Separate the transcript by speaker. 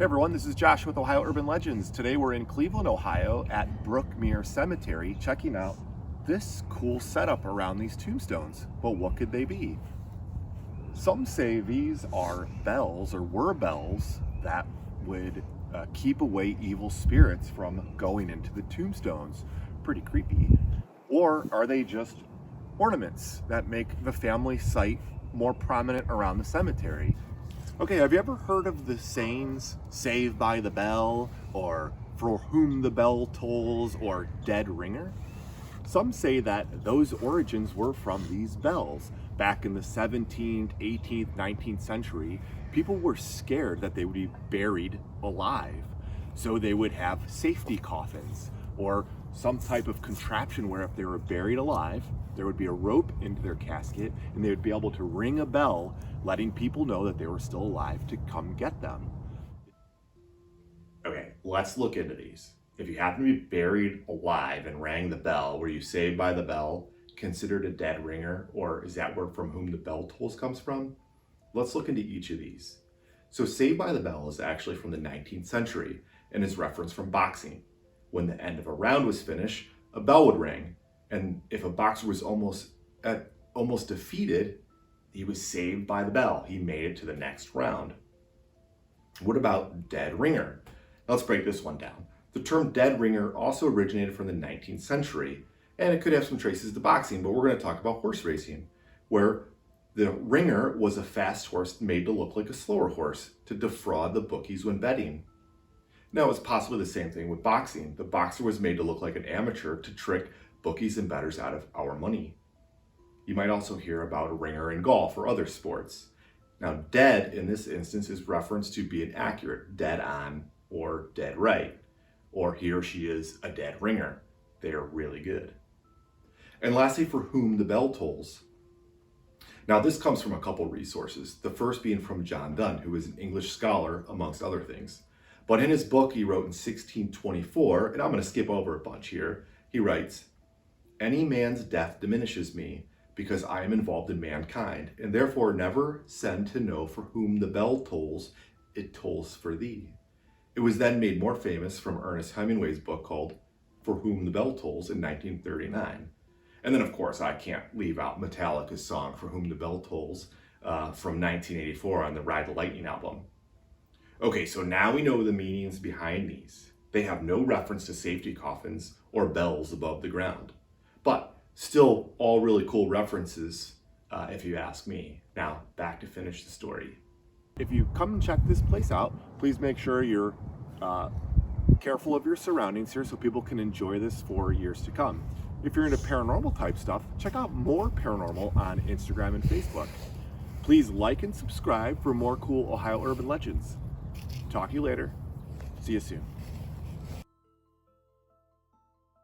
Speaker 1: Hey everyone, this is Josh with Ohio Urban Legends. Today we're in Cleveland, Ohio at Brookmere Cemetery checking out this cool setup around these tombstones. But what could they be? Some say these are bells, or were bells, that would keep away evil spirits from going into the tombstones. Pretty creepy. Or are they just ornaments that make the family site more prominent around the cemetery? Okay, have you ever heard of the sayings, saved by the bell, or for whom the bell tolls, or dead ringer? Some say that those origins were from these bells. Back in the 17th, 18th, 19th century, people were scared that they would be buried alive. So they would have safety coffins, or some type of contraption where if they were buried alive, there would be a rope into their casket and they would be able to ring a bell letting people know that they were still alive to come get them.
Speaker 2: Okay, let's look into these. If you happen to be buried alive and rang the bell, were you saved by the bell, considered a dead ringer, or is that where from whom the bell tolls comes from? Let's look into each of these. So saved by the bell is actually from the 19th century and is referenced from boxing. When the end of a round was finished, a bell would ring, and if a boxer was almost defeated, he was saved by the bell. He made it to the next round. What about dead ringer? Now let's break this one down. The term dead ringer also originated from the 19th century, and it could have some traces to boxing, but we're going to talk about horse racing, where the ringer was a fast horse made to look like a slower horse to defraud the bookies when betting. Now it's possibly the same thing with boxing. The boxer was made to look like an amateur to trick bookies and bettors out of our money. You might also hear about a ringer in golf or other sports. Now, dead in this instance is referenced to being accurate, dead on, or dead right, or he or she is a dead ringer. They are really good. And lastly, for whom the bell tolls. Now, this comes from a couple resources, the first being from John Donne, who is an English scholar, amongst other things. But in his book he wrote in 1624, and I'm going to skip over a bunch here, he writes, "Any man's death diminishes me, because I am involved in mankind, and therefore never send to know for whom the bell tolls, it tolls for thee." It was then made more famous from Ernest Hemingway's book called For Whom the Bell Tolls in 1939. And then, of course, I can't leave out Metallica's song For Whom the Bell Tolls from 1984 on the Ride the Lightning album. Okay, so now we know the meanings behind these. They have no reference to safety coffins or bells above the ground. But still all really cool references, if you ask me. Now, back to finish the story.
Speaker 1: If you come and check this place out, please make sure you're careful of your surroundings here so people can enjoy this for years to come. If you're into paranormal type stuff, check out more paranormal on Instagram and Facebook. Please like and subscribe for more cool Ohio Urban Legends. Talk to you later. See you soon.